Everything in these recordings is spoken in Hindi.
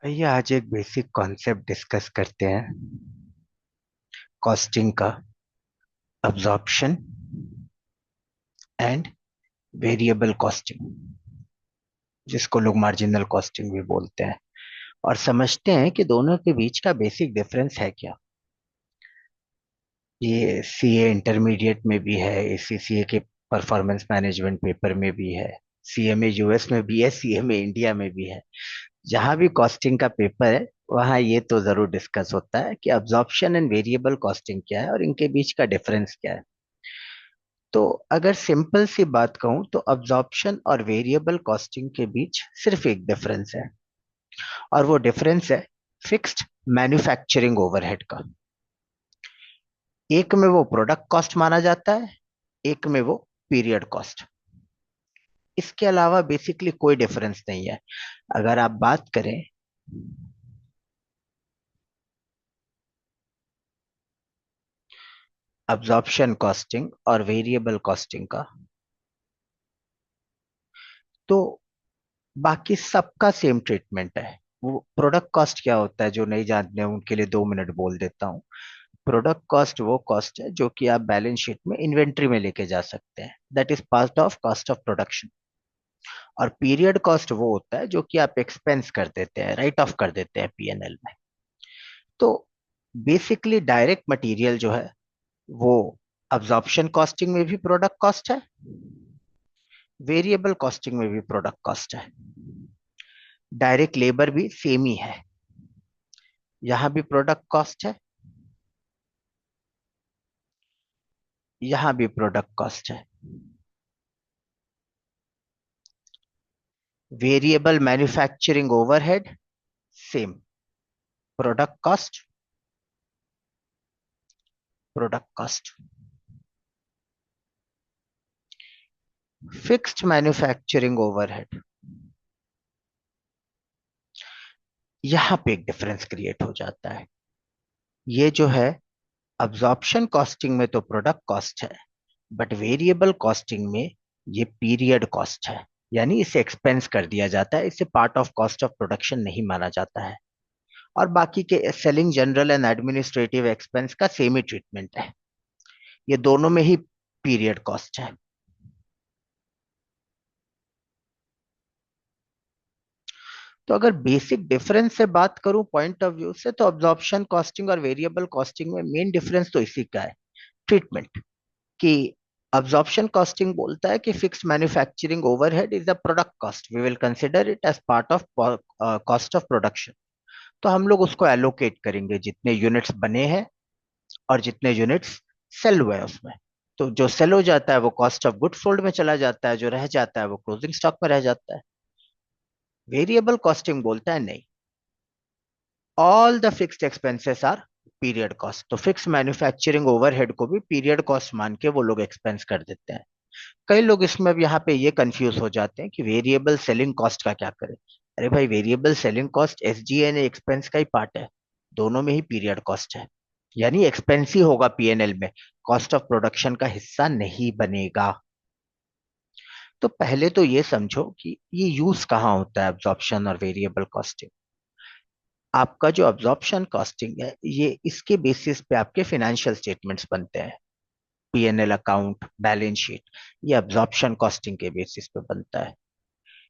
आइए आज एक बेसिक कॉन्सेप्ट डिस्कस करते हैं। कॉस्टिंग का अब्जॉर्प्शन एंड वेरिएबल कॉस्टिंग, जिसको लोग मार्जिनल कॉस्टिंग भी बोलते हैं, और समझते हैं कि दोनों के बीच का बेसिक डिफरेंस है क्या। ये सीए इंटरमीडिएट में भी है, एसीसीए के परफॉर्मेंस मैनेजमेंट पेपर में भी है, सीएमए यूएस में भी है, सीएमए इंडिया में भी है। जहां भी कॉस्टिंग का पेपर है वहां ये तो जरूर डिस्कस होता है कि अब्जॉर्प्शन एंड वेरिएबल कॉस्टिंग क्या है और इनके बीच का डिफरेंस क्या है। तो अगर सिंपल सी बात कहूं तो अब्जॉर्प्शन और वेरिएबल कॉस्टिंग के बीच सिर्फ एक डिफरेंस है, और वो डिफरेंस है फिक्स्ड मैन्युफैक्चरिंग ओवरहेड का। एक में वो प्रोडक्ट कॉस्ट माना जाता है, एक में वो पीरियड कॉस्ट। इसके अलावा बेसिकली कोई डिफरेंस नहीं है। अगर आप बात करें अब्जॉर्प्शन कॉस्टिंग और वेरिएबल कॉस्टिंग का, तो बाकी सबका सेम ट्रीटमेंट है। वो प्रोडक्ट कॉस्ट क्या होता है, जो नहीं जानते हैं उनके लिए 2 मिनट बोल देता हूँ। प्रोडक्ट कॉस्ट वो कॉस्ट है जो कि आप बैलेंस शीट में इन्वेंट्री में लेके जा सकते हैं, that is part of cost of production. और पीरियड कॉस्ट वो होता है जो कि आप एक्सपेंस कर देते हैं, राइट ऑफ कर देते हैं पीएनएल में। तो बेसिकली डायरेक्ट मटेरियल जो है वो अब्जॉर्प्शन कॉस्टिंग में भी प्रोडक्ट कॉस्ट है, वेरिएबल कॉस्टिंग में भी प्रोडक्ट कॉस्ट है। डायरेक्ट लेबर भी सेम ही है, यहां भी प्रोडक्ट कॉस्ट है, यहां भी प्रोडक्ट कॉस्ट है। Variable manufacturing overhead same, product cost, product cost. Fixed manufacturing overhead, यहां पे एक डिफरेंस क्रिएट हो जाता है। ये जो है अब्जॉर्प्शन कॉस्टिंग में तो प्रोडक्ट कॉस्ट है, बट वेरिएबल कॉस्टिंग में ये पीरियड कॉस्ट है, यानी इसे एक्सपेंस कर दिया जाता है, इसे part of cost of production नहीं माना जाता है। और बाकी के selling general and administrative expense का सेम ही ट्रीटमेंट है, ये दोनों में ही पीरियड कॉस्ट है। तो अगर बेसिक डिफरेंस से बात करूं पॉइंट ऑफ व्यू से, तो अब्जॉर्प्शन कॉस्टिंग और वेरिएबल कॉस्टिंग में मेन डिफरेंस तो इसी का है, ट्रीटमेंट। कि अब्जॉर्प्शन कॉस्टिंग बोलता है कि fixed manufacturing overhead is the product cost, we will consider it as part of cost of production. तो हम लोग उसको एलोकेट करेंगे जितने यूनिट्स बने हैं और जितने यूनिट्स सेल हुए हैं उसमें। तो जो सेल हो जाता है वो कॉस्ट ऑफ गुड सोल्ड में चला जाता है, जो रह जाता है वो क्लोजिंग स्टॉक में रह जाता है। वेरिएबल कॉस्टिंग बोलता है नहीं, all the fixed expenses are period cost. तो फिक्स मैन्युफैक्चरिंग ओवरहेड को भी पीरियड कॉस्ट मान के वो लोग एक्सपेंस कर देते हैं। कई लोग इसमें अब यहाँ पे ये कंफ्यूज हो जाते हैं कि वेरिएबल सेलिंग कॉस्ट का क्या करें। अरे भाई, वेरिएबल सेलिंग कॉस्ट एसजीएनए एक्सपेंस का ही पार्ट है, दोनों में ही पीरियड कॉस्ट है, यानी एक्सपेंस ही होगा पीएनएल में, कॉस्ट ऑफ प्रोडक्शन का हिस्सा नहीं बनेगा। तो पहले तो ये समझो कि ये यूज कहाँ होता है अब्जॉर्प्शन और वेरिएबल कॉस्टिंग। आपका जो अब्जॉर्प्शन कॉस्टिंग है ये इसके बेसिस पे आपके फाइनेंशियल स्टेटमेंट्स बनते हैं, पीएनएल अकाउंट, बैलेंस शीट, ये अब्जॉर्प्शन कॉस्टिंग के बेसिस पे बनता है।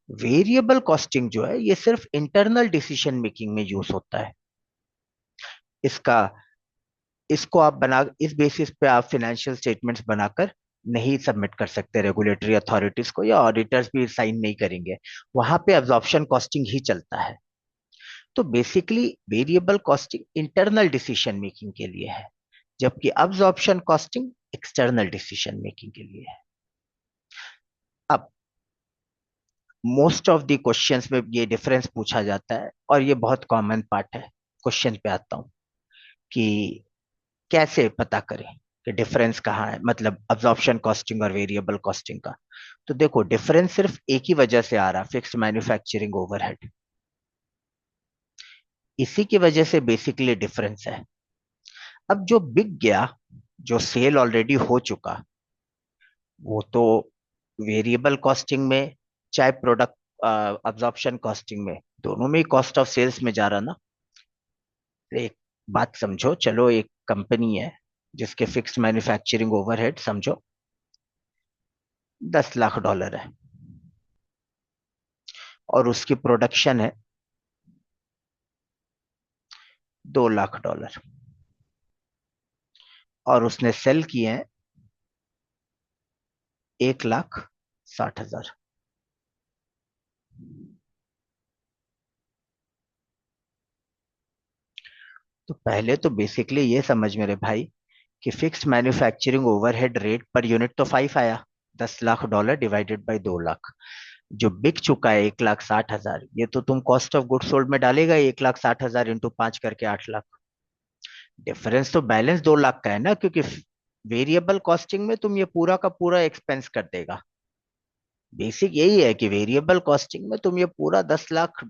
वेरिएबल कॉस्टिंग जो है ये सिर्फ इंटरनल डिसीजन मेकिंग में यूज होता है। इसका इसको आप बना इस बेसिस पे आप फाइनेंशियल स्टेटमेंट्स बनाकर नहीं सबमिट कर सकते रेगुलेटरी अथॉरिटीज को, या ऑडिटर्स भी साइन नहीं करेंगे, वहां पे अब्जॉर्प्शन कॉस्टिंग ही चलता है। तो basically variable costing internal decision making के लिए है, जबकि absorption costing external decision making के लिए है। अब मोस्ट ऑफ द क्वेश्चंस में ये डिफरेंस पूछा जाता है, और ये बहुत कॉमन पार्ट है। क्वेश्चन पे आता हूं कि कैसे पता करें कि डिफरेंस कहाँ है, मतलब अब्जॉर्प्शन कॉस्टिंग और वेरिएबल कॉस्टिंग का। तो देखो, डिफरेंस सिर्फ एक ही वजह से आ रहा, फिक्स्ड मैन्युफैक्चरिंग ओवरहेड, इसी की वजह से बेसिकली डिफरेंस है। अब जो बिक गया, जो सेल ऑलरेडी हो चुका, वो तो वेरिएबल कॉस्टिंग में, चाहे प्रोडक्ट अब्जॉर्प्शन कॉस्टिंग में, दोनों में ही कॉस्ट ऑफ सेल्स में जा रहा ना। एक बात समझो, चलो एक कंपनी है जिसके फिक्स्ड मैन्युफैक्चरिंग ओवरहेड समझो $10 लाख है, और उसकी प्रोडक्शन है $2 लाख, और उसने सेल किए हैं 1,60,000। तो पहले तो बेसिकली ये समझ मेरे भाई कि fixed manufacturing overhead rate per unit तो 5 आया, $10 लाख डिवाइडेड बाई 2 लाख। जो बिक चुका है 1,60,000, ये तो तुम कॉस्ट ऑफ गुड सोल्ड में डालेगा, 1,60,000 इंटू 5 करके 8 लाख। डिफरेंस तो बैलेंस 2 लाख का है ना, क्योंकि वेरिएबल कॉस्टिंग में तुम ये पूरा का पूरा एक्सपेंस कर देगा। बेसिक यही है कि वेरिएबल कॉस्टिंग में तुम ये पूरा $10 लाख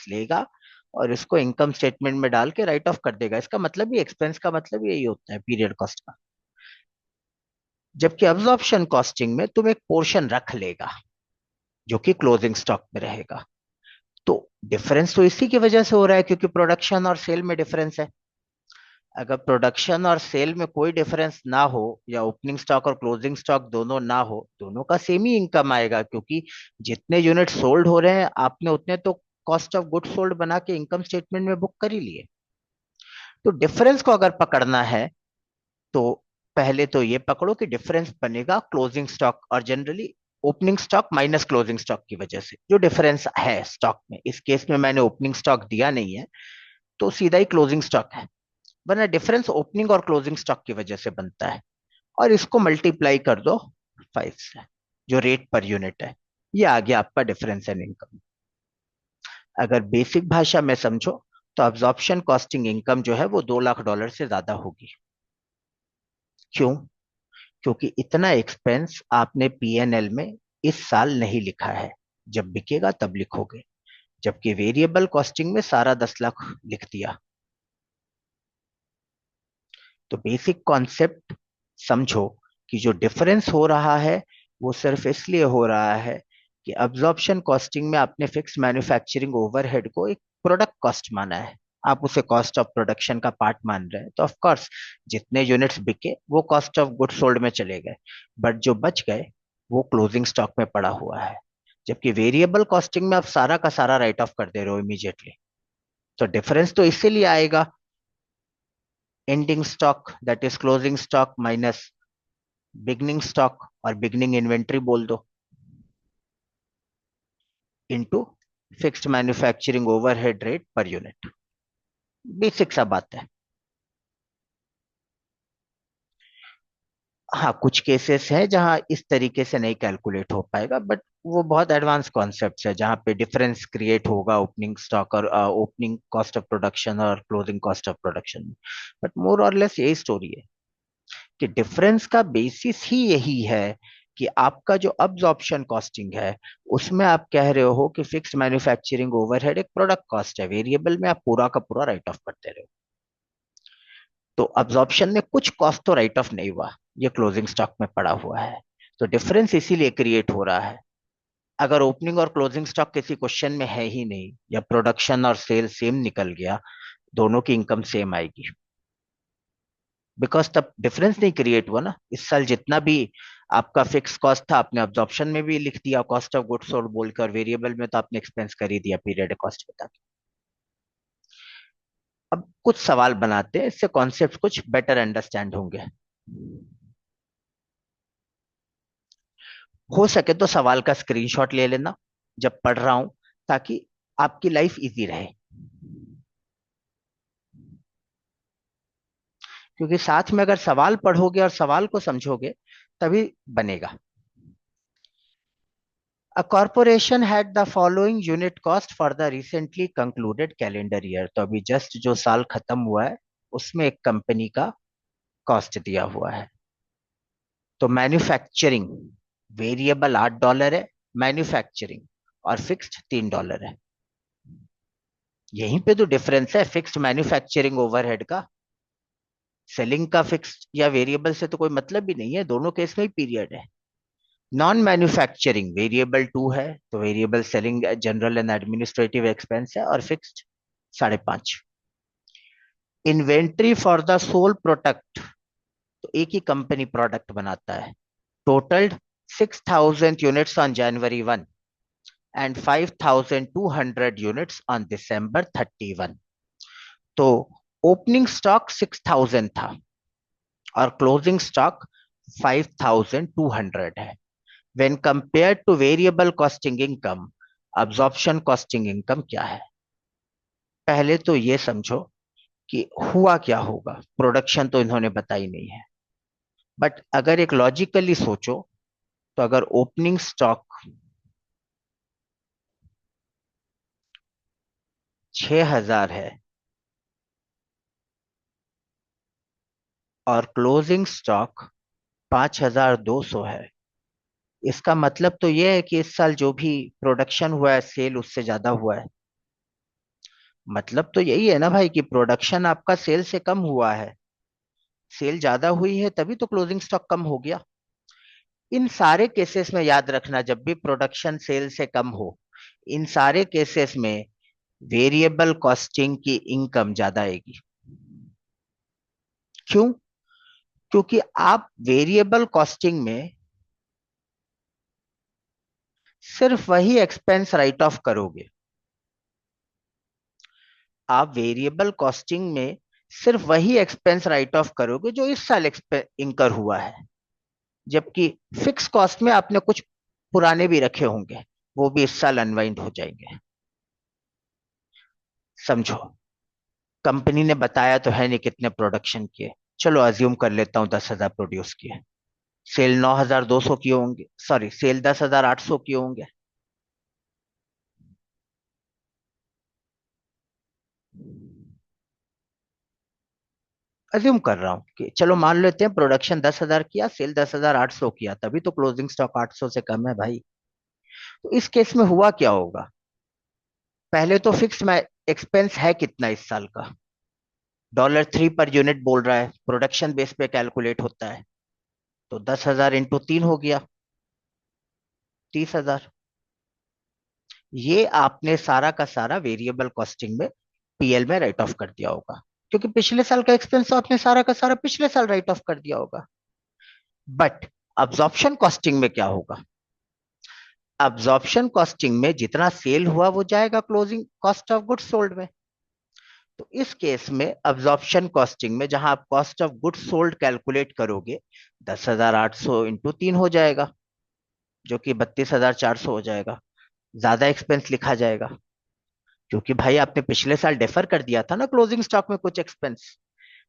लेगा और इसको इनकम स्टेटमेंट में डाल के राइट ऑफ कर देगा। इसका मतलब ही एक्सपेंस का मतलब यही होता है पीरियड कॉस्ट का। जबकि अब्जॉर्प्शन कॉस्टिंग में तुम एक पोर्शन रख लेगा जो कि क्लोजिंग स्टॉक में रहेगा। तो डिफरेंस तो इसी की वजह से हो रहा है क्योंकि प्रोडक्शन और सेल में डिफरेंस है। अगर प्रोडक्शन और सेल में कोई डिफरेंस ना हो, या ओपनिंग स्टॉक और क्लोजिंग स्टॉक दोनों ना हो, दोनों का सेम ही इनकम आएगा, क्योंकि जितने यूनिट सोल्ड हो रहे हैं आपने उतने तो कॉस्ट ऑफ गुड सोल्ड बना के इनकम स्टेटमेंट में बुक कर ही लिए। तो डिफरेंस को अगर पकड़ना है तो पहले तो ये पकड़ो कि डिफरेंस बनेगा क्लोजिंग स्टॉक और generally opening stock minus closing stock की वजह से जो डिफरेंस है स्टॉक में। इस केस में मैंने ओपनिंग स्टॉक दिया नहीं है, तो सीधा ही क्लोजिंग स्टॉक है, वरना डिफरेंस ओपनिंग और क्लोजिंग स्टॉक की वजह से बनता है। और इसको मल्टीप्लाई कर दो 5 से, जो रेट पर यूनिट है। ये आ गया आपका डिफरेंस इन इनकम। अगर बेसिक भाषा में समझो तो अब्जॉर्प्शन कॉस्टिंग इनकम जो है वो $2 लाख से ज्यादा होगी। क्यों? क्योंकि इतना एक्सपेंस आपने पीएनएल में इस साल नहीं लिखा है, जब बिकेगा तब लिखोगे। जबकि वेरिएबल कॉस्टिंग में सारा 10 लाख लिख दिया। तो बेसिक कॉन्सेप्ट समझो कि जो डिफरेंस हो रहा है वो सिर्फ इसलिए हो रहा है कि अब्जॉर्प्शन कॉस्टिंग में आपने फिक्स मैन्युफैक्चरिंग ओवरहेड को एक प्रोडक्ट कॉस्ट माना है, आप उसे कॉस्ट ऑफ प्रोडक्शन का पार्ट मान रहे हैं। तो ऑफ कोर्स जितने यूनिट्स बिके वो कॉस्ट ऑफ गुड सोल्ड में चले गए, बट जो बच गए वो क्लोजिंग स्टॉक में पड़ा हुआ है। जबकि वेरिएबल कॉस्टिंग में आप सारा का सारा राइट ऑफ कर दे रहे हो इमीडिएटली। तो डिफरेंस तो इसीलिए आएगा, ending stock that is closing stock minus beginning stock और बिगनिंग इन्वेंट्री बोल दो, into fixed manufacturing overhead rate per unit. Basic सा बात है। हाँ, कुछ केसेस हैं जहां इस तरीके से नहीं कैलकुलेट हो पाएगा, बट वो बहुत एडवांस कॉन्सेप्ट्स है जहां पे डिफरेंस क्रिएट होगा ओपनिंग स्टॉक और ओपनिंग कॉस्ट ऑफ प्रोडक्शन और closing cost of production. But more और लेस यही स्टोरी है कि डिफरेंस का बेसिस ही यही है कि आपका जो अब्जॉर्प्शन कॉस्टिंग है उसमें आप कह रहे हो कि फिक्स्ड मैन्युफैक्चरिंग ओवरहेड एक प्रोडक्ट कॉस्ट है, वेरिएबल में आप पूरा का पूरा राइट ऑफ करते रहे हो। तो अब्जॉर्प्शन में कुछ कॉस्ट तो राइट ऑफ नहीं हुआ, ये क्लोजिंग स्टॉक में पड़ा हुआ है। तो डिफरेंस इसीलिए क्रिएट हो रहा है। अगर ओपनिंग और क्लोजिंग स्टॉक किसी क्वेश्चन में है ही नहीं, या प्रोडक्शन और सेल सेम निकल गया, दोनों की इनकम सेम आएगी, बिकॉज तब डिफरेंस नहीं क्रिएट हुआ ना। इस साल जितना भी आपका फिक्स कॉस्ट था आपने अब्जॉर्प्शन में भी लिख दिया कॉस्ट ऑफ गुड्स सोल्ड बोलकर, वेरिएबल में तो आपने एक्सपेंस कर ही दिया पीरियड कॉस्ट बता के। अब कुछ सवाल बनाते हैं, इससे कॉन्सेप्ट कुछ बेटर अंडरस्टैंड होंगे। हो सके तो सवाल का स्क्रीनशॉट ले लेना जब पढ़ रहा हूं, ताकि आपकी लाइफ इजी रहे, क्योंकि साथ में अगर सवाल पढ़ोगे और सवाल को समझोगे तभी बनेगा। A corporation had the following unit cost for the recently concluded calendar year। तो अभी जस्ट जो साल खत्म हुआ है उसमें एक कंपनी का कॉस्ट दिया हुआ है। तो मैन्युफैक्चरिंग वेरिएबल $8 है, मैन्युफैक्चरिंग और फिक्स्ड $3 है। यहीं पे तो डिफरेंस है फिक्स्ड मैन्युफैक्चरिंग ओवरहेड का। सेलिंग का फिक्स्ड या वेरिएबल से तो कोई मतलब भी नहीं है, दोनों केस में ही पीरियड है। नॉन मैन्युफैक्चरिंग वेरिएबल 2 है, तो variable selling general and administrative expense है, और fixed 5.5। Inventory for the sole product, तो एक ही कंपनी प्रोडक्ट बनाता है। Totalled 6,000 units on January 1 and 5,200 units on December 31। तो ओपनिंग स्टॉक 6,000 था और क्लोजिंग स्टॉक 5,200 है। When compare two variable costing income, absorption costing income क्या है? पहले तो ये समझो कि हुआ क्या होगा। प्रोडक्शन तो इन्होंने बताई नहीं है, बट अगर एक लॉजिकली सोचो, तो अगर ओपनिंग स्टॉक 6,000 है और क्लोजिंग स्टॉक 5,200 है, इसका मतलब तो यह है कि इस साल जो भी प्रोडक्शन हुआ है, सेल उससे ज्यादा हुआ है। मतलब तो यही है ना भाई, कि प्रोडक्शन आपका सेल से कम हुआ है, सेल ज्यादा हुई है तभी तो क्लोजिंग स्टॉक कम हो गया। इन सारे केसेस में याद रखना, जब भी प्रोडक्शन सेल से कम हो, इन सारे केसेस में वेरिएबल कॉस्टिंग की इनकम ज्यादा आएगी। क्यों? क्योंकि आप वेरिएबल कॉस्टिंग में सिर्फ वही एक्सपेंस राइट ऑफ करोगे। आप वेरिएबल कॉस्टिंग में सिर्फ वही एक्सपेंस राइट ऑफ करोगे जो इस साल इंकर हुआ है, जबकि फिक्स कॉस्ट में आपने कुछ पुराने भी रखे होंगे, वो भी इस साल अनवाइंड हो जाएंगे। समझो, कंपनी ने बताया तो है नहीं कितने प्रोडक्शन किए, चलो अज्यूम कर लेता हूँ 10,000 प्रोड्यूस किए। सेल 9,200 किए होंगे, सॉरी सेल 10,800 किए होंगे। अज्यूम कर रहा हूँ कि चलो मान लेते हैं प्रोडक्शन 10,000 किया, सेल 10,800 किया, तभी तो क्लोजिंग स्टॉक 800 से कम है भाई। तो इस केस में हुआ क्या होगा? पहले तो फिक्स में एक्सपेंस है कितना इस साल का? $3 पर यूनिट बोल रहा है, प्रोडक्शन बेस पे कैलकुलेट होता है, तो 10,000 इंटू 3 हो गया 30,000। ये आपने सारा का सारा वेरिएबल कॉस्टिंग में, पीएल में राइट ऑफ कर दिया होगा, क्योंकि पिछले साल का एक्सपेंस तो आपने सारा का सारा पिछले साल राइट ऑफ कर दिया होगा। बट अब्जॉर्प्शन कॉस्टिंग में क्या होगा? अब्जॉर्प्शन कॉस्टिंग में जितना सेल हुआ वो जाएगा closing cost of goods sold में। तो इस केस में अब्जॉर्प्शन कॉस्टिंग में जहां आप cost of goods sold calculate करोगे, 10,800 इंटू 3 हो जाएगा, जो कि 32,400 हो जाएगा। ज्यादा एक्सपेंस लिखा जाएगा, क्योंकि भाई आपने पिछले साल डेफर कर दिया था ना क्लोजिंग स्टॉक में कुछ एक्सपेंस।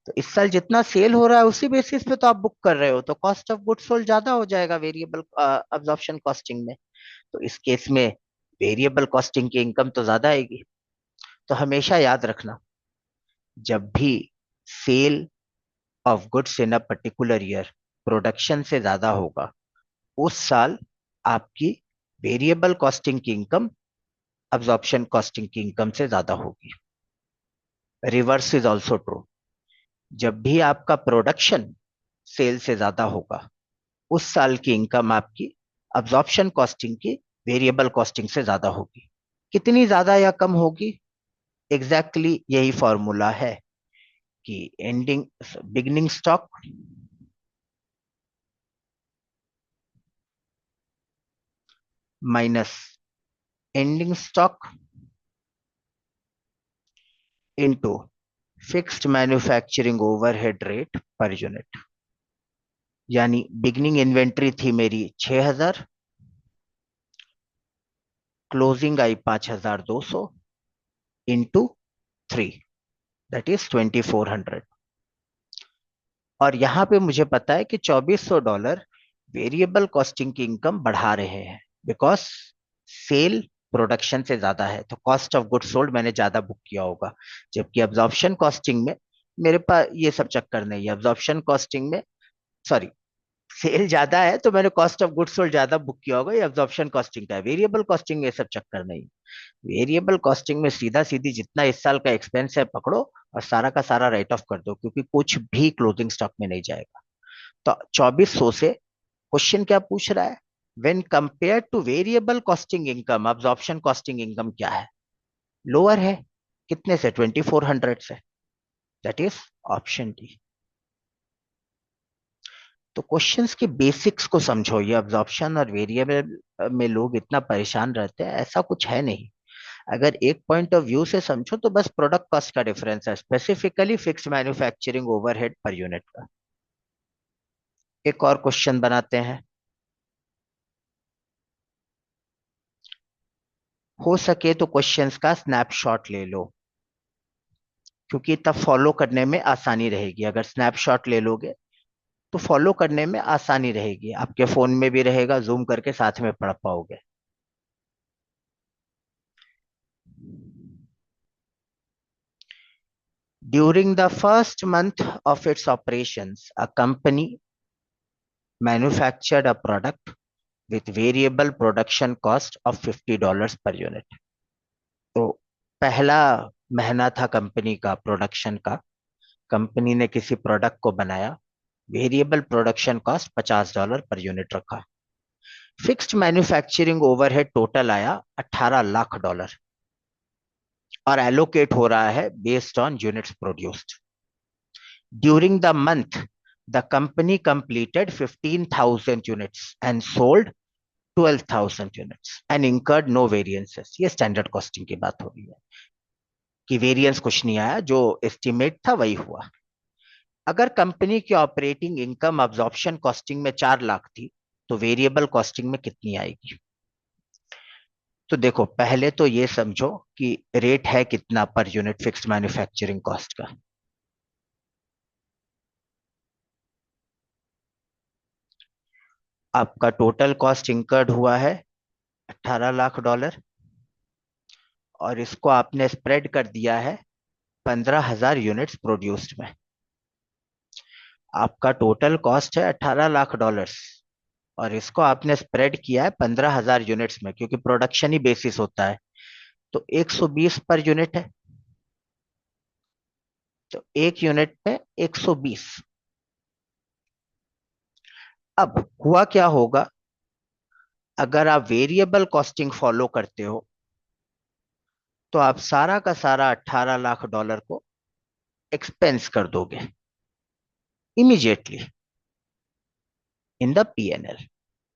तो इस साल जितना सेल हो रहा है उसी बेसिस पे तो आप बुक कर रहे हो, तो कॉस्ट ऑफ गुड्स सोल्ड ज्यादा हो जाएगा वेरिएबल अब्जॉर्प्शन कॉस्टिंग में। तो इस केस में वेरिएबल कॉस्टिंग की इनकम तो ज्यादा आएगी। तो हमेशा याद रखना, जब भी sale of goods in a particular year production से ज्यादा होगा, उस साल आपकी वेरिएबल कॉस्टिंग की इनकम अब्जॉर्प्शन कॉस्टिंग की इनकम से ज्यादा होगी। Reverse is also true. जब भी आपका प्रोडक्शन सेल से ज्यादा होगा, उस साल की इनकम आपकी अब्जॉर्प्शन कॉस्टिंग की वेरिएबल कॉस्टिंग से ज्यादा होगी। कितनी ज्यादा या कम होगी? एग्जैक्टली यही फॉर्मूला है कि ending beginning stock minus ending stock into fixed manufacturing overhead rate per unit. यानी बिगनिंग इन्वेंट्री थी मेरी 6,000, closing I 5,200 into 3, that is 2,400। और यहां पे मुझे पता है कि $2,400 वेरिएबल कॉस्टिंग की इनकम बढ़ा रहे हैं, बिकॉज सेल प्रोडक्शन से ज्यादा है, तो कॉस्ट ऑफ गुड्स सोल्ड मैंने ज्यादा बुक किया होगा। जबकि अब्जॉर्प्शन कॉस्टिंग में मेरे पास ये सब चक्कर नहीं है। अब्जॉर्प्शन कॉस्टिंग में, सॉरी, सेल ज्यादा है तो मैंने कॉस्ट ऑफ गुड्स सोल्ड ज्यादा बुक किया होगा, ये अब्जॉर्प्शन कॉस्टिंग का है। वेरिएबल कॉस्टिंग में ये सब चक्कर नहीं। वेरिएबल कॉस्टिंग में सीधा सीधी जितना इस साल का एक्सपेंस है पकड़ो और सारा का सारा राइट ऑफ कर दो, क्योंकि कुछ भी क्लोजिंग स्टॉक में नहीं जाएगा। तो 2,400 से क्वेश्चन क्या पूछ रहा है? When compare two variable costing income, absorption costing income क्या है? लोअर है। कितने से? 2400 से। That is option D. तो क्वेश्चंस के बेसिक्स को समझो। ये अब्जॉर्प्शन और वेरिएबल में लोग इतना परेशान रहते हैं, ऐसा कुछ है नहीं। अगर एक पॉइंट ऑफ व्यू से समझो तो बस प्रोडक्ट कॉस्ट का डिफरेंस है, specifically fixed manufacturing overhead per unit का। एक और क्वेश्चन बनाते हैं। हो सके तो क्वेश्चंस का स्नैपशॉट ले लो, क्योंकि तब फॉलो करने में आसानी रहेगी। अगर स्नैपशॉट ले लोगे तो फॉलो करने में आसानी रहेगी, आपके फोन में भी रहेगा, जूम करके साथ में पढ़ पाओगे। During the first month of its operations, a company manufactured a product with variable production cost of $50 per unit. तो पहला महीना था कंपनी का प्रोडक्शन का, कंपनी ने किसी प्रोडक्ट को बनाया, variable production cost $50 per unit रखा। फिक्स्ड मैन्युफैक्चरिंग ओवरहेड टोटल आया $18 लाख, और एलोकेट हो रहा है based on units produced. During the month the company completed 15,000 units and sold 12,000 units and incurred no variances. ये स्टैंडर्ड कॉस्टिंग की बात हो रही है कि वेरियंस कुछ नहीं आया, जो एस्टिमेट था वही हुआ। अगर कंपनी की ऑपरेटिंग इनकम अब्जॉर्प्शन कॉस्टिंग में 4 लाख थी, तो वेरिएबल कॉस्टिंग में कितनी आएगी? तो देखो, पहले तो ये समझो कि रेट है कितना per unit fixed manufacturing cost का। आपका टोटल कॉस्ट इंकर्ड हुआ है $18 लाख, और इसको आपने स्प्रेड कर दिया है 15,000 यूनिट्स प्रोड्यूस्ड में। आपका टोटल कॉस्ट है $18 लाख, और इसको आपने स्प्रेड किया है 15,000 यूनिट्स में, क्योंकि प्रोडक्शन ही बेसिस होता है। तो 120 पर यूनिट है, तो एक यूनिट में 120। अब हुआ क्या होगा, अगर आप वेरिएबल कॉस्टिंग फॉलो करते हो तो आप सारा का सारा $18 लाख को एक्सपेंस कर दोगे immediately in the PNL.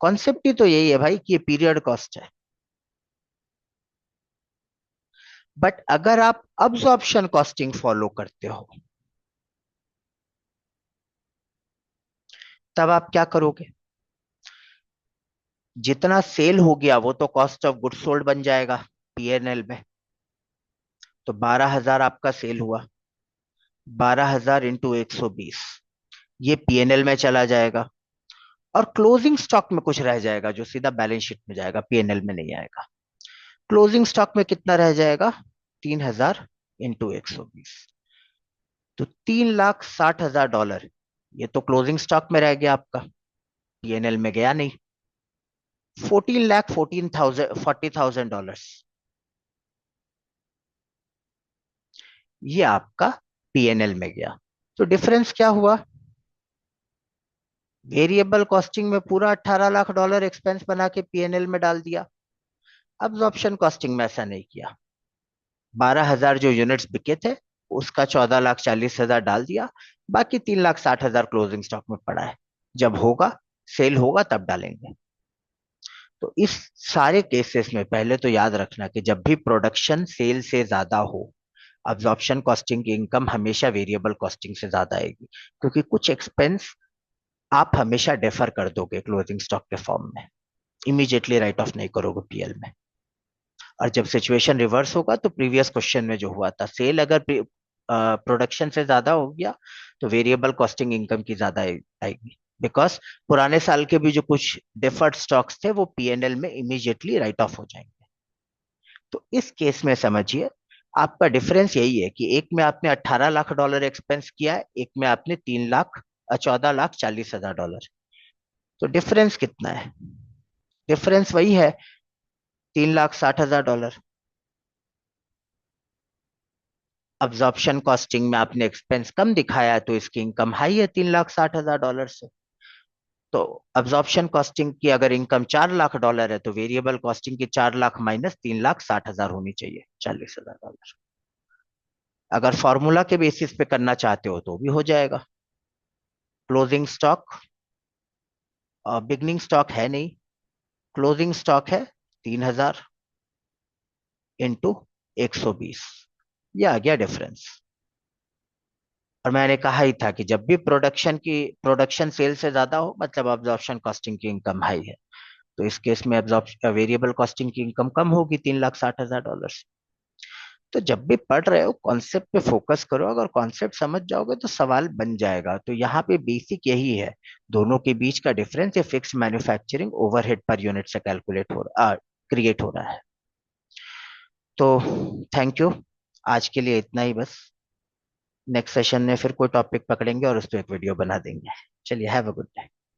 Concept ही तो यही है भाई कि ये पीरियड कॉस्ट है। बट अगर आप अब्जॉर्प्शन कॉस्टिंग फॉलो करते हो, तब आप क्या करोगे? जितना सेल हो गया वो तो कॉस्ट ऑफ गुड्स सोल्ड बन जाएगा पीएनएल में। तो 12,000 आपका सेल हुआ, 12,000 इंटू 120, ये पीएनएल में चला जाएगा। और क्लोजिंग स्टॉक में कुछ रह जाएगा जो सीधा बैलेंस शीट में जाएगा, पीएनएल में नहीं आएगा। क्लोजिंग स्टॉक में कितना रह जाएगा? 3,000 इंटू 120, तो $3,60,000। ये तो क्लोजिंग स्टॉक में रह गया आपका, पीएनएल में गया नहीं। 14,40,000 ये आपका पीएनएल में गया। तो डिफरेंस क्या हुआ? वेरिएबल कॉस्टिंग में पूरा $18 लाख एक्सपेंस बना के पीएनएल में डाल दिया। अब्जॉर्प्शन कॉस्टिंग में ऐसा नहीं किया। 12,000 जो यूनिट्स बिके थे उसका 14,40,000 डाल दिया, बाकी 3,60,000 क्लोजिंग स्टॉक में पड़ा है। जब होगा, सेल होगा, तब डालेंगे। तो इस सारे केसेस में पहले तो याद रखना कि जब भी प्रोडक्शन सेल से ज्यादा हो, अब्जॉर्प्शन कॉस्टिंग की इनकम हमेशा वेरिएबल कॉस्टिंग से ज्यादा आएगी, क्योंकि कुछ एक्सपेंस आप हमेशा डेफर कर दोगे क्लोजिंग स्टॉक के फॉर्म में, इमीडिएटली राइट ऑफ नहीं करोगे पीएल में। और जब सिचुएशन रिवर्स होगा तो प्रीवियस क्वेश्चन में जो हुआ था, सेल अगर प्रोडक्शन से ज्यादा हो गया तो वेरिएबल कॉस्टिंग इनकम की ज्यादा आएगी, बिकॉज पुराने साल के भी जो कुछ डिफर्ड स्टॉक्स थे वो पीएनएल में इमीडिएटली राइट ऑफ हो जाएंगे। तो इस केस में समझिए, आपका डिफरेंस यही है कि एक में आपने $18 लाख एक्सपेंस किया है, एक में आपने 14,40,000 तो डिफरेंस कितना है? डिफरेंस वही है, $3,60,000। अब्जॉर्प्शन कॉस्टिंग में आपने एक्सपेंस कम दिखाया है, तो इसकी इनकम हाई है $3,60,000 से। तो अब्जॉर्प्शन कॉस्टिंग की अगर इनकम $4 लाख है तो वेरिएबल कॉस्टिंग की 4 लाख माइनस 3,60,000 होनी चाहिए, $40,000। अगर फॉर्मूला के बेसिस पे करना चाहते हो तो भी हो जाएगा। क्लोजिंग स्टॉक, बिगनिंग स्टॉक है नहीं, क्लोजिंग स्टॉक है 3,000 इंटू 120, ये आ गया डिफरेंस। और मैंने कहा ही था कि जब भी प्रोडक्शन सेल से ज्यादा हो मतलब अब्जॉर्प्शन कॉस्टिंग की इनकम हाई है, तो इस केस में अब्जॉर्प्शन वेरिएबल कॉस्टिंग की इनकम कम होगी $3,60,000 से। तो जब भी पढ़ रहे हो कॉन्सेप्ट पे फोकस करो, अगर कॉन्सेप्ट समझ जाओगे तो सवाल बन जाएगा। तो यहाँ पे बेसिक यही है, दोनों के बीच का डिफरेंस ये fix manufacturing overhead per unit से कैलकुलेट हो रहा क्रिएट हो रहा है। तो थैंक यू, आज के लिए इतना ही बस। नेक्स्ट सेशन में फिर कोई टॉपिक पकड़ेंगे और उस पर एक वीडियो बना देंगे। चलिए, हैव अ गुड डे।